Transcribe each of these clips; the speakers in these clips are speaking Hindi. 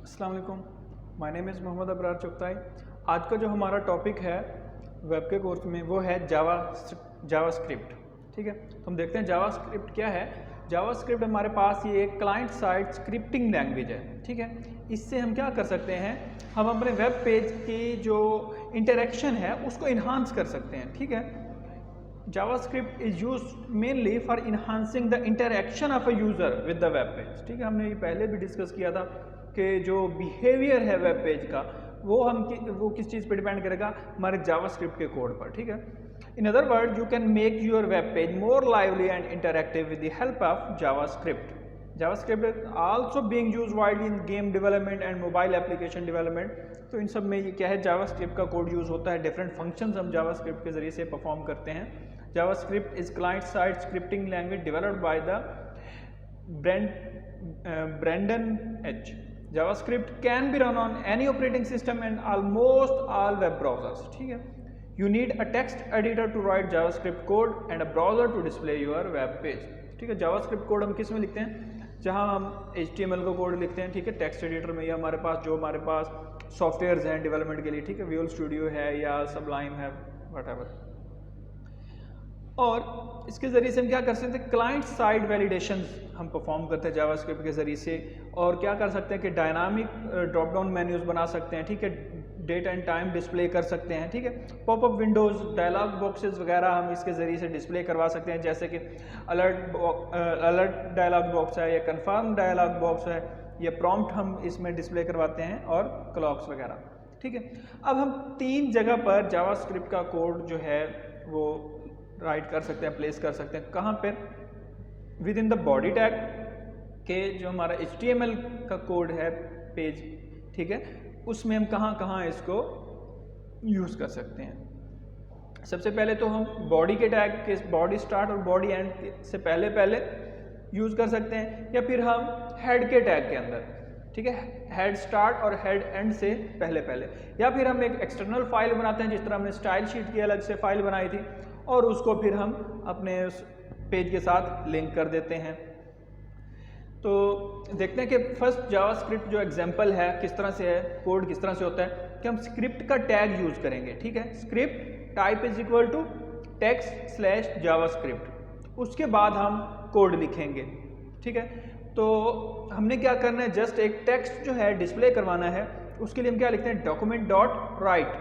अस्सलाम वालेकुम, my name is Mohammad Abrar Chughtai. आज का जो हमारा टॉपिक है वेब के कोर्स में वो है जावास्क्रिप्ट। ठीक है, तो हम देखते हैं जावास्क्रिप्ट क्या है। जावास्क्रिप्ट हमारे पास ये एक क्लाइंट साइड स्क्रिप्टिंग लैंग्वेज है। ठीक है, इससे हम क्या कर सकते हैं, हम अपने वेब पेज की जो इंटरेक्शन है उसको इन्हांस कर सकते हैं। ठीक है, JavaScript is used mainly for enhancing the interaction of a user with the web page। ठीक है, हमने ये पहले भी डिस्कस किया था कि जो बिहेवियर है वेब पेज का वो किस चीज़ पे डिपेंड करेगा, हमारे JavaScript के कोड पर। ठीक है, in other word you can make your web page more lively and interactive with the help of JavaScript। JavaScript is also being used widely in game development and mobile application development। तो इन सब में ये क्या है, JavaScript का कोड यूज़ होता है, डिफरेंट फंक्शंस हम JavaScript के ज़रिए से परफॉर्म करते हैं। JavaScript is client-side scripting language developed by the Brandon H. JavaScript can be run on any operating system and almost all web browsers। ठीक है, you need a text editor to write JavaScript code and a browser to display your web page। ठीक है, JavaScript कोड हम किस में लिखते हैं, जहां हम HTML का कोड लिखते हैं। ठीक है, टेक्स्ट एडिटर में, या हमारे पास सॉफ्टवेयर्स हैं डेवलपमेंट के लिए। ठीक है, विजुअल स्टूडियो है या सबलाइम है, व्हाटएवर। और इसके ज़रिए से हम क्या कर सकते हैं, क्लाइंट साइड वैलिडेशन हम परफॉर्म करते हैं जावास्क्रिप्ट के ज़रिए से। और क्या कर सकते हैं कि डायनामिक ड्रॉप डाउन मेन्यूज़ बना सकते हैं। ठीक है, डेट एंड टाइम डिस्प्ले कर सकते हैं। ठीक है, पॉपअप विंडोज़, डायलॉग बॉक्सेस वगैरह हम इसके ज़रिए से डिस्प्ले करवा सकते हैं, जैसे कि अलर्ट डायलॉग बॉक्स है या कन्फर्म डायलॉग बॉक्स है, या प्रॉम्प्ट हम इसमें डिस्प्ले करवाते हैं, और क्लॉक्स वगैरह। ठीक है, अब हम 3 जगह पर जावास्क्रिप्ट का कोड जो है वो राइट कर सकते हैं, प्लेस कर सकते हैं। कहाँ पर, with in the body tag के जो हमारा HTML का कोड है पेज, ठीक है, उसमें हम कहाँ इसको यूज़ कर सकते हैं। सबसे पहले तो हम बॉडी के टैग के, बॉडी स्टार्ट और बॉडी एंड से पहले यूज़ कर सकते हैं, या फिर हम हेड के टैग के अंदर। ठीक है, हेड स्टार्ट और हेड एंड से पहले, या फिर हम एक एक्सटर्नल फाइल बनाते हैं, जिस तरह हमने स्टाइल शीट की अलग से फाइल बनाई थी, और उसको फिर हम अपने पेज के साथ लिंक कर देते हैं। तो देखते हैं कि फर्स्ट जावास्क्रिप्ट जो एग्जांपल है किस तरह से है, कोड किस तरह से होता है, कि हम स्क्रिप्ट का टैग यूज़ करेंगे। ठीक है, script type is equal to text/javascript, उसके बाद हम कोड लिखेंगे। ठीक है, तो हमने क्या करना है, जस्ट एक टेक्स्ट जो है डिस्प्ले करवाना है, उसके लिए हम क्या लिखते हैं, document.write।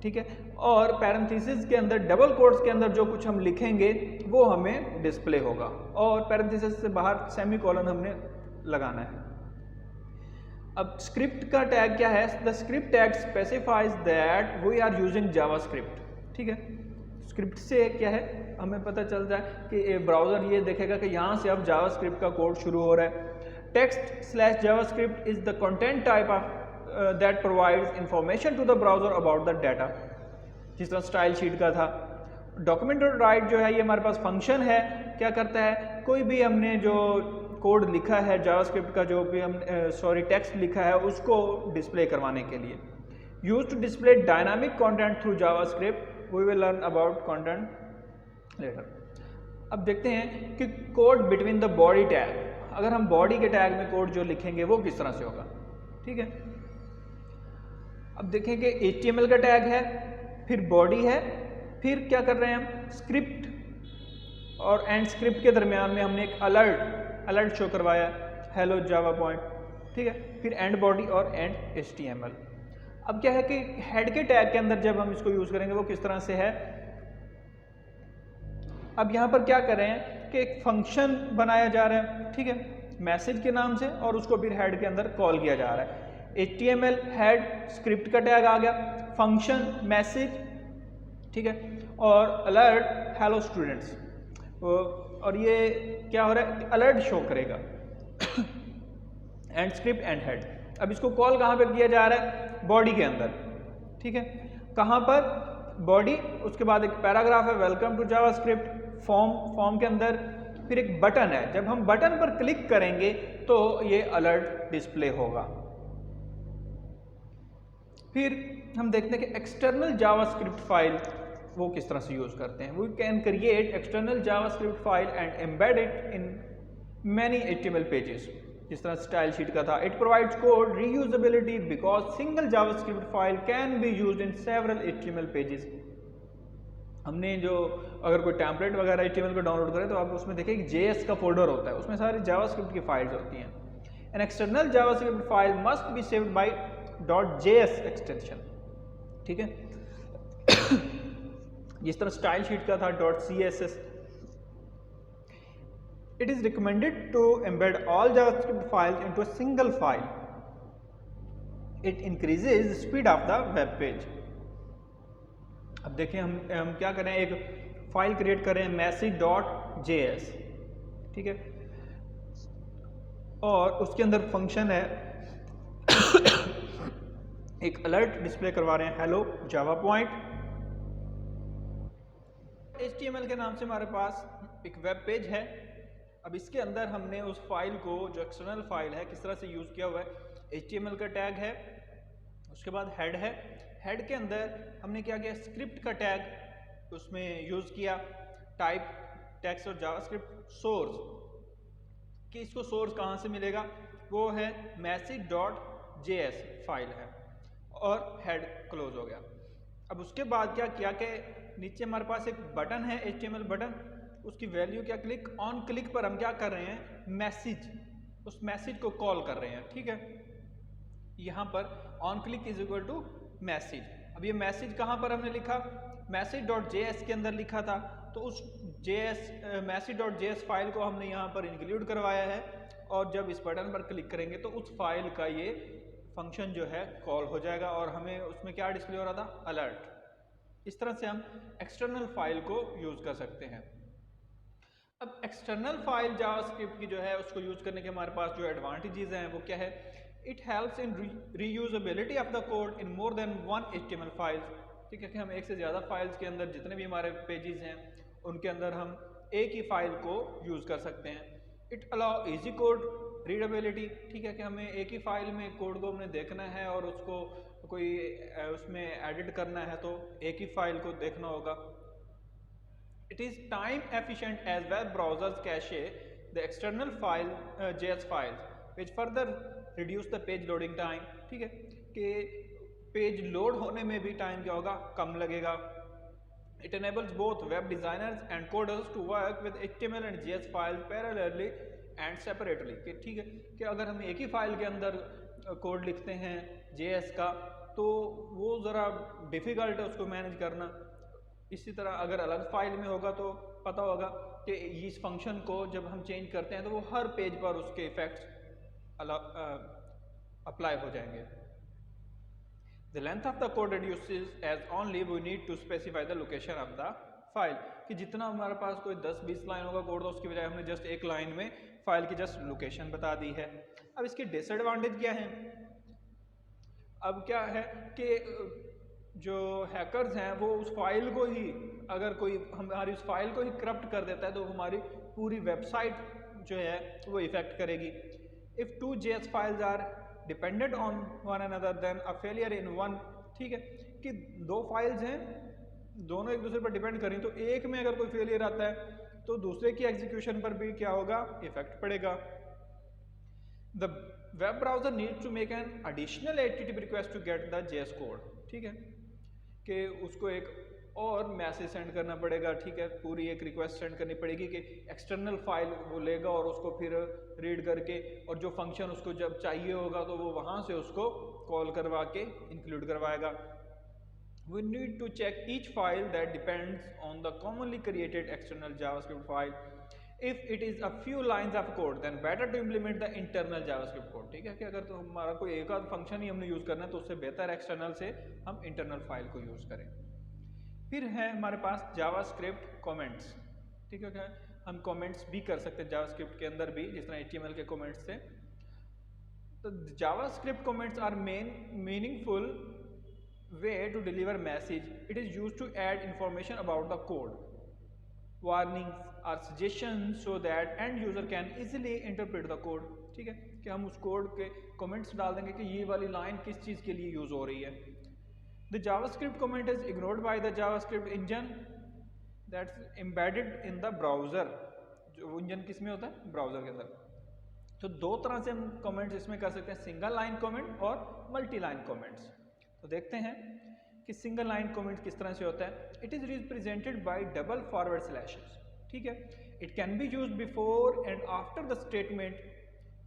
ठीक है, और पैरेंथेसिस के अंदर, डबल कोट्स के अंदर जो कुछ हम लिखेंगे वो हमें डिस्प्ले होगा, और पैरेंथेसिस से बाहर सेमीकोलन हमने लगाना है। अब स्क्रिप्ट का टैग क्या है, the script tag specifies that we are using JavaScript. ठीक है, स्क्रिप्ट से क्या है, हमें पता चल जाए कि ब्राउज़र ये देखेगा कि यहाँ से अब जावास्क्रिप्ट का कोड शुरू हो रहा है। text/javascript is the content type of that provides information to the browser about the data, जिस तरह स्टाइल शीट का था। document.write जो है ये हमारे पास फंक्शन है, क्या करता है, कोई भी हमने जो कोड लिखा है जावास्क्रिप्ट का, जो भी हम टेक्स्ट लिखा है, उसको डिस्प्ले करवाने के लिए। Use to display dynamic content through JavaScript, we will learn about content later. अब देखते हैं कि code between the body tag, अगर हम बॉडी के टैग में कोड जो लिखेंगे वो किस तरह से होगा। ठीक है, अब देखें कि HTML का टैग है, फिर बॉडी है, फिर क्या कर रहे हैं हम, स्क्रिप्ट और एंड स्क्रिप्ट के दरमियान में हमने एक अलर्ट शो करवाया, हेलो जावा पॉइंट। ठीक है, फिर एंड बॉडी और एंड HTML। अब क्या है कि हेड के टैग के अंदर जब हम इसको यूज़ करेंगे वो किस तरह से है। अब यहाँ पर क्या कर रहे हैं कि एक फंक्शन बनाया जा रहा है, ठीक है, मैसेज के नाम से, और उसको फिर हेड के अंदर कॉल किया जा रहा है। HTML हेड, स्क्रिप्ट का टैग आ गया, फंक्शन मैसेज, ठीक है, और अलर्ट हेलो स्टूडेंट्स, और ये क्या हो रहा है, अलर्ट शो करेगा एंड स्क्रिप्ट एंड हेड। अब इसको कॉल कहाँ पे किया जा रहा है, बॉडी के अंदर। ठीक है, कहाँ पर, बॉडी, उसके बाद एक पैराग्राफ है, वेलकम टू जावास्क्रिप्ट, फॉर्म के अंदर, फिर एक बटन है, जब हम बटन पर क्लिक करेंगे तो ये अलर्ट डिस्प्ले होगा। फिर हम देखते हैं कि एक्सटर्नल जावास्क्रिप्ट फाइल वो किस तरह से यूज़ करते हैं। We can create external JavaScript file and embed it in many HTML pages. जिस तरह स्टाइल शीट का था। It provides code reusability because single JavaScript file can be used in several HTML pages. हमने जो अगर कोई टेम्पलेट वगैरह HTML को डाउनलोड करें तो आप उसमें देखें कि JS का फोल्डर होता है, उसमें सारी जावास्क्रिप्ट की फाइल्स होती हैं। An external JavaScript file must be saved by .js extension, ठीक है। जिस तरह स्टाइल शीट का था .css। It is recommended to embed all JavaScript files into a single file. It increases the speed of the web page. अब देखें हम क्या करें, एक फाइल क्रिएट करें message.js, ठीक है, और उसके अंदर फंक्शन है एक अलर्ट डिस्प्ले करवा रहे हैं हेलो जावा पॉइंट। HTML के नाम से हमारे पास एक वेब पेज है। अब इसके अंदर हमने उस फाइल को, जो एक्सटर्नल फाइल है, किस तरह से यूज़ किया हुआ है। HTML का टैग है, उसके बाद हेड है, हेड के अंदर हमने क्या किया, स्क्रिप्ट का टैग उसमें यूज़ किया, टाइप टेक्स्ट और जावास्क्रिप्ट सोर्स, कि इसको सोर्स कहाँ से मिलेगा, वो है message.js फाइल है, और हेड क्लोज हो गया। अब उसके बाद क्या किया कि नीचे हमारे पास एक बटन है HTML बटन, उसकी वैल्यू क्या, क्लिक ऑन क्लिक पर हम क्या कर रहे हैं, मैसेज, उस मैसेज को कॉल कर रहे हैं, ठीक है। यहाँ पर on click is equal to message. अब ये मैसेज कहाँ पर हमने लिखा, message.js के अंदर लिखा था, तो उस message.js फाइल को हमने यहाँ पर इंक्लूड करवाया है, और जब इस बटन पर क्लिक करेंगे तो उस फाइल का ये फंक्शन जो है कॉल हो जाएगा, और हमें उसमें क्या डिस्प्ले हो रहा था, अलर्ट। इस तरह से हम एक्सटर्नल फाइल को यूज़ कर सकते हैं। अब एक्सटर्नल फाइल जावास्क्रिप्ट की जो है उसको यूज करने के हमारे पास जो एडवांटेजेस हैं वो क्या है, it helps in reusability of the code in more than one HTML files, ठीक है, कि हम एक से ज़्यादा फाइल्स के अंदर जितने भी हमारे पेजेस हैं उनके अंदर हम एक ही फाइल को यूज़ कर सकते हैं। It allow easy code readability, ठीक है, कि हमें एक ही फाइल में कोड को हमने देखना है और उसको कोई उसमें एडिट करना है तो एक ही फाइल को देखना होगा। It is time efficient as web browsers cache the external file JS files, which further reduce the page loading time, ठीक है, कि पेज लोड होने में भी टाइम क्या होगा, कम लगेगा। It enables both web designers and coders to work with HTML and JS files parallelly and separately, कि ठीक है, कि अगर हम एक ही फाइल के अंदर कोड लिखते हैं JS का तो वो ज़रा डिफ़िकल्ट है उसको मैनेज करना। इसी तरह अगर अलग फाइल में होगा तो पता होगा कि इस फंक्शन को जब हम चेंज करते हैं तो वो हर पेज पर उसके इफेक्ट्स अप्लाई हो जाएंगे। The length of the code reduces as only we need to specify the location of the file, कि जितना हमारे पास कोई 10-20 लाइन होगा कोड, तो उसकी बजाय हमने जस्ट एक लाइन में फाइल की जस्ट लोकेशन बता दी है। अब इसके डिसएडवांटेज क्या है, अब क्या है कि जो हैकर्स हैं वो उस फाइल को ही, अगर कोई हमारी उस फाइल को ही करप्ट कर देता है तो हमारी पूरी वेबसाइट जो है वो इफेक्ट करेगी। If two JS files are dependent on one another then a failure in one, ठीक है, कि दो फाइल्स हैं दोनों एक दूसरे पर डिपेंड करें, तो एक में अगर कोई फेलियर आता है तो दूसरे की एग्जीक्यूशन पर भी क्या होगा, इफेक्ट पड़ेगा। The web browser needs to make an additional HTTP request to get the JS code, ठीक है, कि उसको एक और मैसेज सेंड करना पड़ेगा, ठीक है, पूरी एक रिक्वेस्ट सेंड करनी पड़ेगी कि एक्सटर्नल फाइल वो लेगा और उसको फिर रीड करके, और जो फंक्शन उसको जब चाहिए होगा तो वो वहाँ से उसको कॉल करवा के इंक्लूड करवाएगा। We need to check each file that depends on the commonly created external JavaScript file. If it is a few lines of code then better to implement the internal JavaScript code, ठीक है, कि अगर तो हमारा कोई एक आध फंक्शन ही हमने यूज़ करना है तो उससे बेहतर एक्सटर्नल से हम इंटरनल फाइल को यूज़ करें। फिर है हमारे पास जावास्क्रिप्ट कमेंट्स, ठीक है, क्या हम कमेंट्स भी कर सकते हैं जावास्क्रिप्ट के अंदर भी, जिस तरह HTML के कमेंट्स थे। तो JavaScript comments are meaningful way to deliver message. It is used to add information about the code, warnings or suggestions so that end user can easily interpret the code, ठीक है, कि हम उस कोड के कमेंट्स डाल देंगे कि ये वाली लाइन किस चीज़ के लिए यूज़ हो रही है। The JavaScript comment is ignored by the JavaScript engine that's embedded in the browser। जो इंजन किस में होता है, ब्राउज़र के अंदर। तो दो तरह से हम कमेंट्स इसमें कर सकते हैं, सिंगल लाइन कमेंट और मल्टी लाइन कमेंट्स। तो देखते हैं कि सिंगल लाइन कमेंट किस तरह से होता है। It is represented by double forward slashes, ठीक है। It can be used before and after the statement,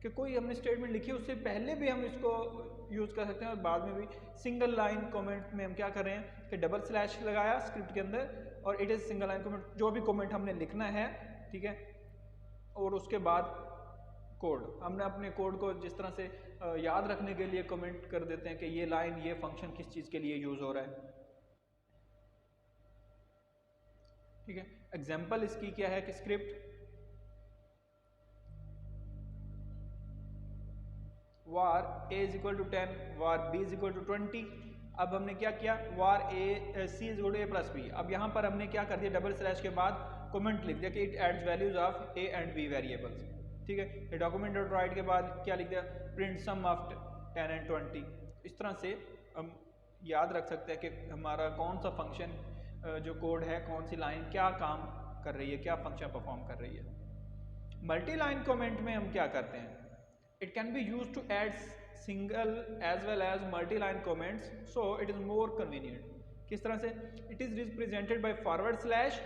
कि कोई हमने स्टेटमेंट लिखी है उससे पहले भी हम इसको यूज़ कर सकते हैं और बाद में भी। सिंगल लाइन कमेंट में हम क्या कर रहे हैं कि डबल स्लैश लगाया स्क्रिप्ट के अंदर और it is single line comment, जो भी कमेंट हमने लिखना है, ठीक है, और उसके बाद कोड हमने अपने कोड को जिस तरह से याद रखने के लिए कमेंट कर देते हैं कि ये लाइन ये फंक्शन किस चीज़ के लिए यूज़ हो रहा है, ठीक है। एग्जाम्पल इसकी क्या है कि script var a is equal to 10, var b is equal to 20। अब हमने क्या किया, var a c is equal to a plus b। अब यहाँ पर हमने क्या कर दिया, डबल स्लैश के बाद कमेंट लिख दिया कि it adds values of a and b variables, ठीक है। डॉक्यूमेंट डॉट राइट के बाद क्या लिख दिया, प्रिंट सम ऑफ 10 एंड 20। इस तरह से हम याद रख सकते हैं कि हमारा कौन सा फंक्शन जो कोड है, कौन सी लाइन क्या काम कर रही है, क्या फंक्शन परफॉर्म कर रही है। मल्टी लाइन कमेंट में हम क्या करते हैं, it can be used to add single as well as multi-line comments, so it is more convenient। किस तरह से, it is represented by forward slash,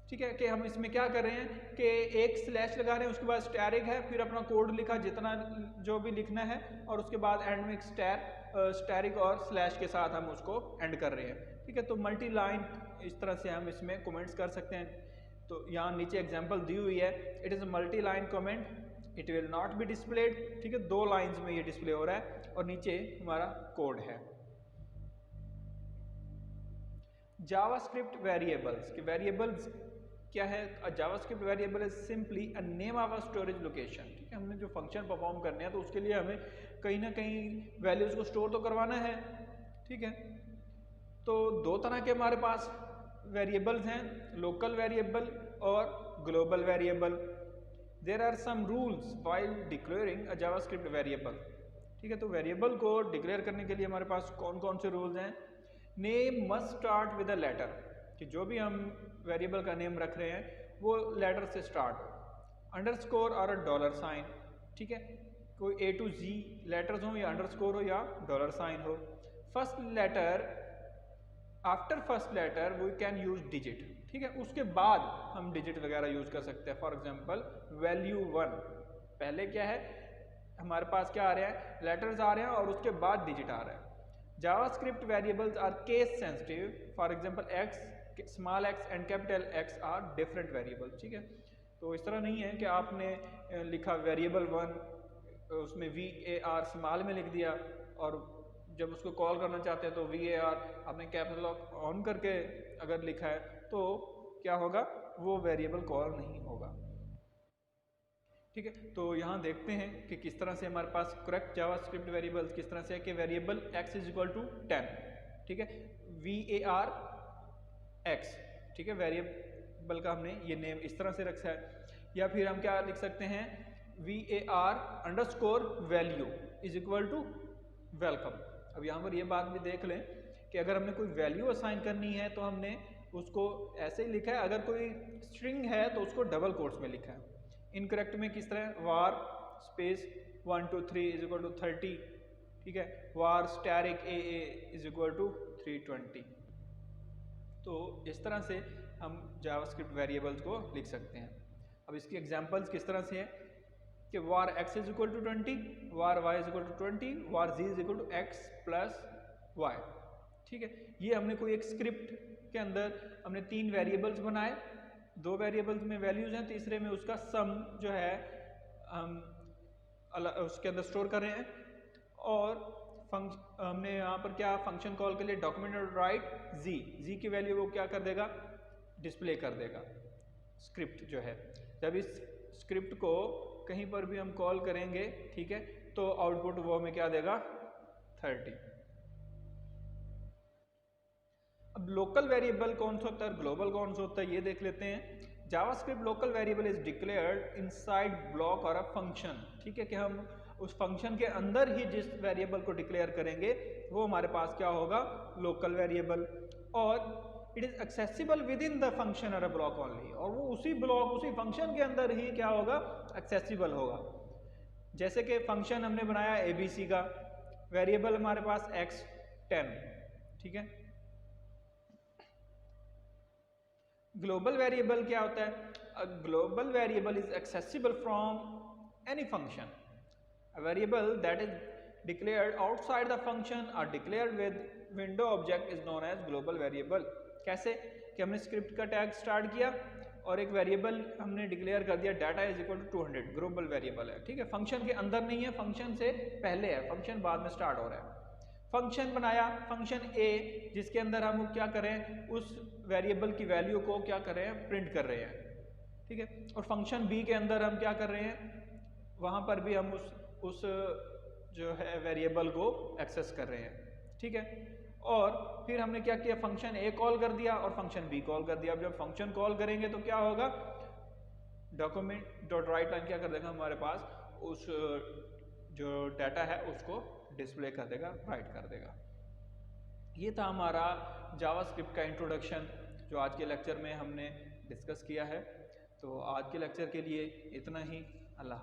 ठीक है, कि हम इसमें क्या कर रहे हैं कि एक स्लैश लगा रहे हैं, उसके बाद स्टैरिक है, फिर अपना कोड लिखा जितना जो भी लिखना है, और उसके बाद एंड में एक स्टैरिक और स्लैश के साथ हम उसको एंड कर रहे हैं, ठीक है। तो मल्टी लाइन इस तरह से हम इसमें कमेंट्स कर सकते हैं। तो यहाँ नीचे एग्जांपल दी हुई है, it is a multi line comment, it will not be displayed, ठीक है, 2 लाइंस में ये डिस्प्ले हो रहा है और नीचे हमारा कोड है। जावास्क्रिप्ट वेरिएबल्स के वेरिएबल्स क्या है, JavaScript variable is simply a name of a storage location, ठीक है। हमने जो फंक्शन परफॉर्म करने हैं तो उसके लिए हमें कहीं ना कहीं वैल्यूज को स्टोर तो करवाना है, ठीक है। तो 2 तरह के हमारे पास वेरिएबल्स हैं, लोकल वेरिएबल और global variable. There are some rules while declaring a JavaScript variable, ठीक है। तो वेरिएबल को डिक्लेयर करने के लिए हमारे पास कौन कौन से रूल्स हैं। Name must start with a letter, कि जो भी हम वेरिएबल का नेम रख रहे हैं वो लेटर से स्टार्ट हो। अंडरस्कोर और अ डॉलर साइन, ठीक है, कोई A to Z लेटर्स हो या अंडरस्कोर हो या डॉलर साइन हो। First letter, after first letter we can use digit, ठीक है, उसके बाद हम डिजिट वगैरह यूज कर सकते हैं। फॉर एग्जांपल वैल्यू 1, पहले क्या है हमारे पास क्या आ रहा है, लेटर्स आ रहे हैं और उसके बाद डिजिट आ रहा है। JavaScript variables are case sensitive, for example x, small x and capital X are different variables, ठीक है। तो इस तरह नहीं है कि आपने लिखा वेरिएबल 1, उसमें VAR स्मॉल में लिख दिया और जब उसको कॉल करना चाहते हैं तो VAR आपने कैपिटल लॉक ऑन करके अगर लिखा है तो क्या होगा, वो वेरिएबल कॉल नहीं होगा, ठीक है। तो यहाँ देखते हैं कि किस तरह से हमारे पास करेक्ट जावास्क्रिप्ट वेरिएबल्स किस तरह से है कि variable x is equal to 10, ठीक है, VAR x, ठीक है, वेरिएबल का हमने ये नेम इस तरह से रखा है। या फिर हम क्या लिख सकते हैं, VAR underscore value is equal to welcome. अब यहाँ पर ये बात भी देख लें कि अगर हमने कोई वैल्यू असाइन करनी है तो हमने उसको ऐसे ही लिखा है, अगर कोई स्ट्रिंग है तो उसको डबल कोट्स में लिखा है। इनकरेक्ट में किस तरह, var space 1 2 3 is equal to 30, ठीक है, var asterisk AA is equal to 320। तो इस तरह से हम जावास्क्रिप्ट वेरिएबल्स को लिख सकते हैं। अब इसकी एग्जांपल्स किस तरह से है कि var x is equal to 20, var y is equal to 20, var z is equal to x plus y, ठीक है। ये हमने कोई एक स्क्रिप्ट के अंदर हमने 3 वेरिएबल्स बनाए, 2 वेरिएबल्स में वैल्यूज हैं, तीसरे में उसका सम जो है हम उसके अंदर स्टोर कर रहे हैं। और हमने यहाँ पर क्या फंक्शन कॉल के लिए डॉक्यूमेंट राइट जी की वैल्यू वो क्या कर देगा, डिस्प्ले कर देगा स्क्रिप्ट जो है। जब इस स्क्रिप्ट को कहीं पर भी हम कॉल करेंगे, ठीक है, तो आउटपुट वो हमें क्या देगा, 30। अब लोकल वेरिएबल कौन सा होता है, ग्लोबल कौन सा होता है, ये देख लेते हैं। JavaScript local variable is declared inside block और अ फंक्शन, ठीक है, कि हम उस फंक्शन के अंदर ही जिस वेरिएबल को डिक्लेयर करेंगे वो हमारे पास क्या होगा, लोकल वेरिएबल। और it is accessible with in the function और अ ब्लॉक ओनली, और वो उसी ब्लॉक उसी फंक्शन के अंदर ही क्या होगा, एक्सेसिबल होगा। जैसे कि फंक्शन हमने बनाया ABC का, वेरिएबल हमारे पास x10, ठीक है। ग्लोबल वेरिएबल क्या होता है? A global variable is accessible from any function. A variable that is declared outside the function or declared with window object is known as global variable। कैसे कि हमने स्क्रिप्ट का टैग स्टार्ट किया और एक वेरिएबल हमने डिक्लेयर कर दिया data is equal to 200, global variable है, ठीक है। फंक्शन के अंदर नहीं है, फंक्शन से पहले है, फंक्शन बाद में स्टार्ट हो रहा है। फंक्शन बनाया, फंक्शन ए, जिसके अंदर हम क्या करें, उस वेरिएबल की वैल्यू को क्या कर रहे हैं, प्रिंट कर रहे हैं, ठीक है। और फंक्शन बी के अंदर हम क्या कर रहे हैं, वहाँ पर भी हम उस जो है वेरिएबल को एक्सेस कर रहे हैं, ठीक है। और फिर हमने क्या किया, फंक्शन ए कॉल कर दिया और फंक्शन बी कॉल कर दिया। अब जब फंक्शन कॉल करेंगे तो क्या होगा, डॉक्यूमेंट डॉट राइट लाइन क्या कर देगा हमारे पास, उस जो डाटा है उसको डिस्प्ले कर देगा, राइट कर देगा। ये था हमारा जावास्क्रिप्ट का इंट्रोडक्शन जो आज के लेक्चर में हमने डिस्कस किया है। तो आज के लेक्चर के लिए इतना ही। अल्लाह।